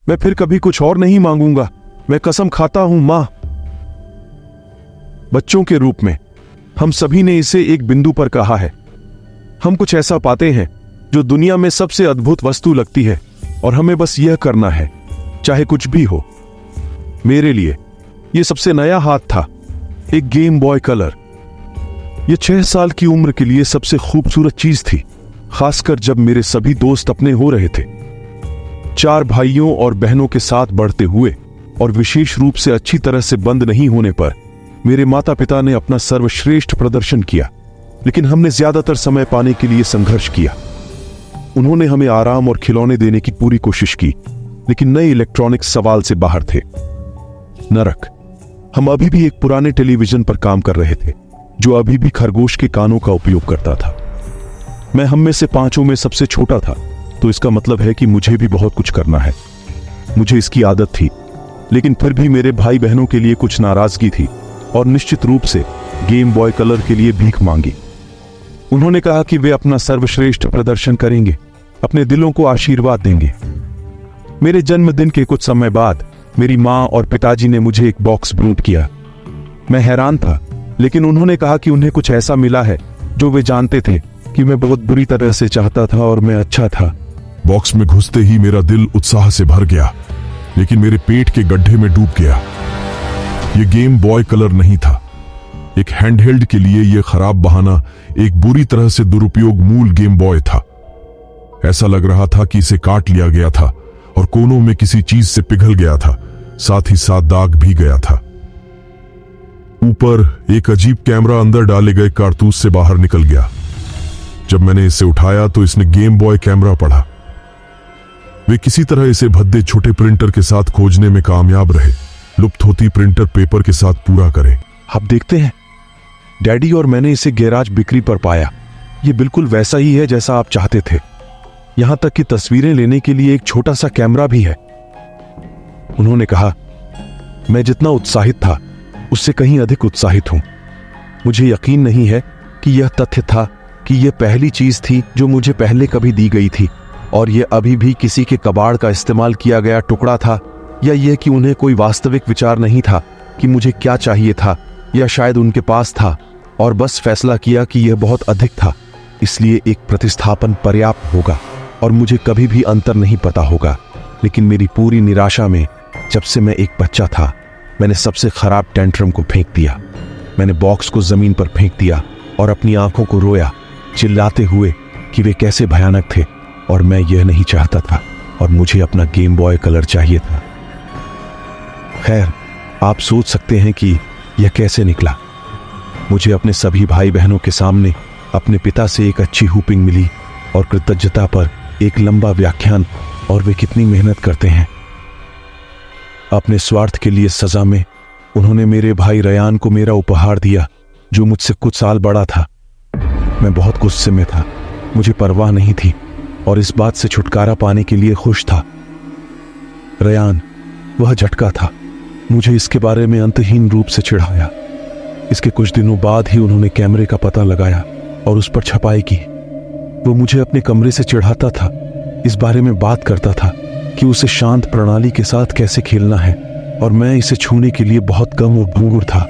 मैं फिर कभी कुछ और नहीं मांगूंगा। मैं कसम खाता हूं मां। बच्चों के रूप में हम सभी ने इसे एक बिंदु पर कहा है। हम कुछ ऐसा पाते हैं जो दुनिया में सबसे अद्भुत वस्तु लगती है और हमें बस यह करना है, चाहे कुछ भी हो। मेरे लिए यह सबसे नया हाथ था, एक गेम बॉय कलर। यह 6 साल की उम्र के लिए सबसे खूबसूरत चीज थी, खासकर जब मेरे सभी दोस्त अपने हो रहे थे। 4 भाइयों और बहनों के साथ बढ़ते हुए और विशेष रूप से अच्छी तरह से बंद नहीं होने पर मेरे माता पिता ने अपना सर्वश्रेष्ठ प्रदर्शन किया, लेकिन हमने ज्यादातर समय पाने के लिए संघर्ष किया। उन्होंने हमें आराम और खिलौने देने की पूरी कोशिश की, लेकिन नए इलेक्ट्रॉनिक्स सवाल से बाहर थे। नरक। हम अभी भी एक पुराने टेलीविजन पर काम कर रहे थे जो अभी भी खरगोश के कानों का उपयोग करता था। मैं हम में से 5 में सबसे छोटा था, तो इसका मतलब है कि मुझे भी बहुत कुछ करना है। मुझे इसकी आदत थी, लेकिन फिर भी मेरे भाई बहनों के लिए कुछ नाराजगी थी और निश्चित रूप से गेम बॉय कलर के लिए भीख मांगी। उन्होंने कहा कि वे अपना सर्वश्रेष्ठ प्रदर्शन करेंगे, अपने दिलों को आशीर्वाद देंगे। मेरे जन्मदिन के कुछ समय बाद मेरी मां और पिताजी ने मुझे एक बॉक्स भेंट किया। मैं हैरान था, लेकिन उन्होंने कहा कि उन्हें कुछ ऐसा मिला है जो वे जानते थे कि मैं बहुत बुरी तरह से चाहता था और मैं अच्छा था। बॉक्स में घुसते ही मेरा दिल उत्साह से भर गया, लेकिन मेरे पेट के गड्ढे में डूब गया। यह गेम बॉय कलर नहीं था। एक हैंडहेल्ड के लिए यह खराब बहाना एक बुरी तरह से दुरुपयोग मूल गेम बॉय था। ऐसा लग रहा था कि इसे काट लिया गया था और कोनों में किसी चीज से पिघल गया था, साथ ही साथ दाग भी गया था। ऊपर एक अजीब कैमरा अंदर डाले गए कारतूस से बाहर निकल गया। जब मैंने इसे उठाया तो इसने गेम बॉय कैमरा पढ़ा। वे किसी तरह इसे भद्दे छोटे प्रिंटर के साथ खोजने में कामयाब रहे। लुप्त होती प्रिंटर पेपर के साथ पूरा करें। आप देखते हैं, डैडी और मैंने इसे गैराज बिक्री पर पाया। यह बिल्कुल वैसा ही है जैसा आप चाहते थे। यहां तक कि तस्वीरें लेने के लिए एक छोटा सा कैमरा भी है। उन्होंने कहा, मैं जितना उत्साहित था उससे कहीं अधिक उत्साहित हूं। मुझे यकीन नहीं है कि यह तथ्य था कि यह पहली चीज थी जो मुझे पहले कभी दी गई थी, और यह अभी भी किसी के कबाड़ का इस्तेमाल किया गया टुकड़ा था, या यह कि उन्हें कोई वास्तविक विचार नहीं था कि मुझे क्या चाहिए था, या शायद उनके पास था और बस फैसला किया कि यह बहुत अधिक था, इसलिए एक प्रतिस्थापन पर्याप्त होगा और मुझे कभी भी अंतर नहीं पता होगा। लेकिन मेरी पूरी निराशा में, जब से मैं एक बच्चा था, मैंने सबसे खराब टेंट्रम को फेंक दिया। मैंने बॉक्स को जमीन पर फेंक दिया और अपनी आंखों को रोया, चिल्लाते हुए कि वे कैसे भयानक थे और मैं यह नहीं चाहता था और मुझे अपना गेम बॉय कलर चाहिए था। खैर, आप सोच सकते हैं कि यह कैसे निकला। मुझे अपने सभी भाई बहनों के सामने अपने पिता से एक अच्छी हुपिंग मिली और कृतज्ञता पर एक लंबा व्याख्यान, और वे कितनी मेहनत करते हैं। अपने स्वार्थ के लिए सजा में उन्होंने मेरे भाई रयान को मेरा उपहार दिया, जो मुझसे कुछ साल बड़ा था। मैं बहुत गुस्से में था, मुझे परवाह नहीं थी और इस बात से छुटकारा पाने के लिए खुश था। रयान वह झटका था, मुझे इसके बारे में अंतहीन रूप से चिढ़ाया। इसके कुछ दिनों बाद ही उन्होंने कैमरे का पता लगाया और उस पर छपाई की। वो मुझे अपने कमरे से चिढ़ाता था, इस बारे में बात करता था कि उसे शांत प्रणाली के साथ कैसे खेलना है, और मैं इसे छूने के लिए बहुत कम और भंगुर था।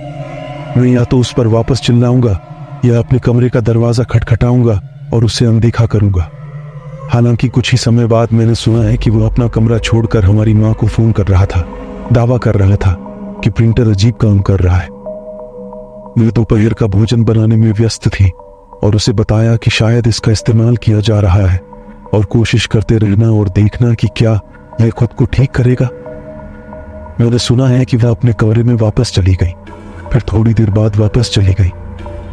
मैं या तो उस पर वापस चिल्लाऊंगा या अपने कमरे का दरवाजा खटखटाऊंगा और उसे अनदेखा करूंगा। हालांकि कुछ ही समय बाद मैंने सुना है कि वो अपना कमरा छोड़कर हमारी मां को फोन कर रहा था, दावा कर रहा था कि प्रिंटर अजीब काम कर रहा है। मैं दोपहर का भोजन बनाने में व्यस्त थी और उसे बताया कि शायद इसका इस्तेमाल किया जा रहा है और कोशिश करते रहना और देखना कि क्या यह खुद को ठीक करेगा। मैंने सुना है कि वह अपने कमरे में वापस चली गई, फिर थोड़ी देर बाद वापस चली गई,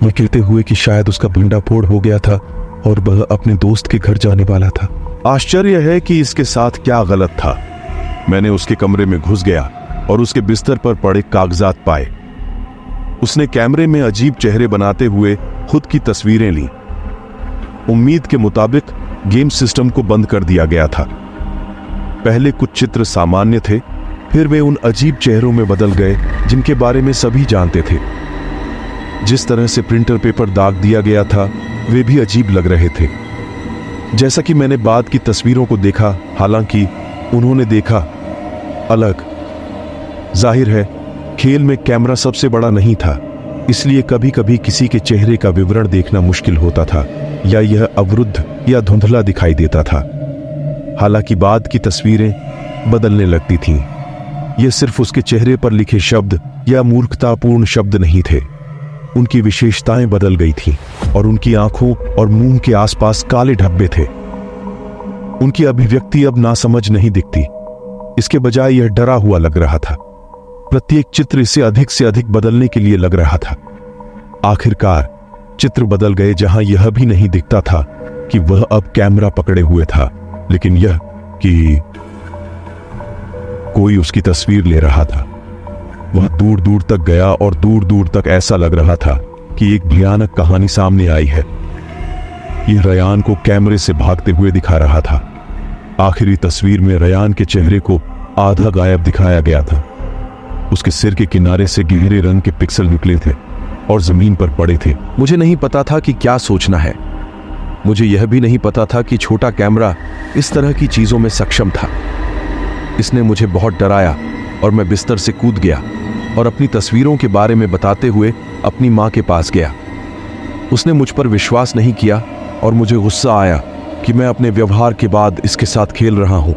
मैं कहते हुए कि शायद उसका भंडाफोड़ हो गया था और वह अपने दोस्त के घर जाने वाला था। आश्चर्य है कि इसके साथ क्या गलत था। मैंने उसके कमरे में घुस गया और उसके बिस्तर पर पड़े कागजात पाए। उसने कैमरे में अजीब चेहरे बनाते हुए खुद की तस्वीरें लीं। उम्मीद के मुताबिक गेम सिस्टम को बंद कर दिया गया था। पहले कुछ चित्र सामान्य थे, फिर वे उन अजीब चेहरों में बदल गए जिनके बारे में सभी जानते थे। जिस तरह से प्रिंटर पेपर दाग दिया गया था, वे भी अजीब लग रहे थे। जैसा कि मैंने बाद की तस्वीरों को देखा, हालांकि उन्होंने देखा अलग। जाहिर है खेल में कैमरा सबसे बड़ा नहीं था, इसलिए कभी कभी किसी के चेहरे का विवरण देखना मुश्किल होता था या यह अवरुद्ध या धुंधला दिखाई देता था। हालांकि बाद की तस्वीरें बदलने लगती थीं। यह सिर्फ उसके चेहरे पर लिखे शब्द या मूर्खतापूर्ण शब्द नहीं थे, उनकी विशेषताएं बदल गई थीं और उनकी आंखों और मुंह के आसपास काले धब्बे थे। उनकी अभिव्यक्ति अब नासमझ नहीं दिखती, इसके बजाय यह डरा हुआ लग रहा था। प्रत्येक चित्र इसे अधिक से अधिक बदलने के लिए लग रहा था। आखिरकार चित्र बदल गए, जहां यह भी नहीं दिखता था कि वह अब कैमरा पकड़े हुए था, लेकिन यह कि कोई उसकी तस्वीर ले रहा था। वह दूर दूर तक गया और दूर दूर तक ऐसा लग रहा था कि एक भयानक कहानी सामने आई है। यह रयान को कैमरे से भागते हुए दिखा रहा था। आखिरी तस्वीर में रयान के चेहरे को आधा गायब दिखाया गया था। उसके सिर के किनारे से गहरे रंग के पिक्सल निकले थे और जमीन पर पड़े थे। मुझे नहीं पता था कि क्या सोचना है। मुझे यह भी नहीं पता था कि छोटा कैमरा इस तरह की चीजों में सक्षम था। इसने मुझे बहुत डराया और मैं बिस्तर से कूद गया और अपनी तस्वीरों के बारे में बताते हुए अपनी मां के पास गया। उसने मुझ पर विश्वास नहीं किया और मुझे गुस्सा आया कि मैं अपने व्यवहार के बाद इसके साथ खेल रहा हूं।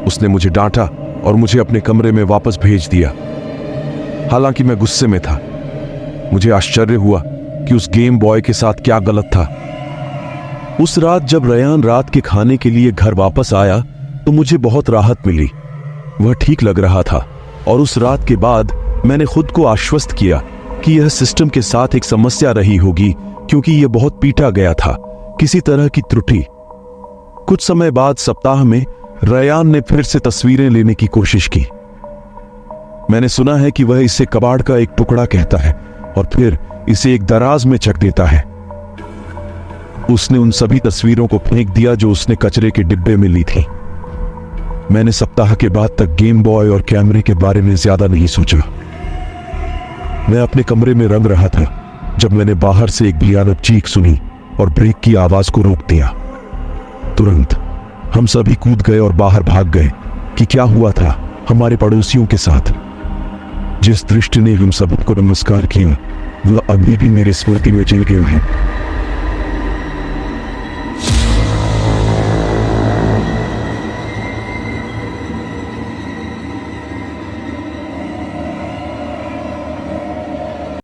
उसने मुझे डांटा और मुझे अपने कमरे में वापस भेज दिया। हालांकि मैं गुस्से में था। मुझे आश्चर्य हुआ कि उस गेम बॉय के साथ क्या गलत था। उस रात जब रयान रात के खाने के लिए घर वापस आया तो मुझे बहुत राहत मिली। वह ठीक लग रहा था और उस रात के बाद मैंने खुद को आश्वस्त किया कि यह सिस्टम के साथ एक समस्या रही होगी, क्योंकि यह बहुत पीटा गया था, किसी तरह की त्रुटि। कुछ समय बाद सप्ताह में रयान ने फिर से तस्वीरें लेने की कोशिश की। मैंने सुना है कि वह इसे कबाड़ का एक टुकड़ा कहता है और फिर इसे एक दराज में चक देता है। उसने उन सभी तस्वीरों को फेंक दिया जो उसने कचरे के डिब्बे में ली थी। मैंने सप्ताह के बाद तक गेम बॉय और कैमरे के बारे में ज्यादा नहीं सोचा। मैं अपने कमरे में रंग रहा था जब मैंने बाहर से एक भयानक चीख सुनी और ब्रेक की आवाज को रोक दिया। तुरंत हम सभी कूद गए और बाहर भाग गए कि क्या हुआ था हमारे पड़ोसियों के साथ। जिस दृष्टि ने हम सबको नमस्कार किया वह अभी भी मेरे स्मृति में चल गया है।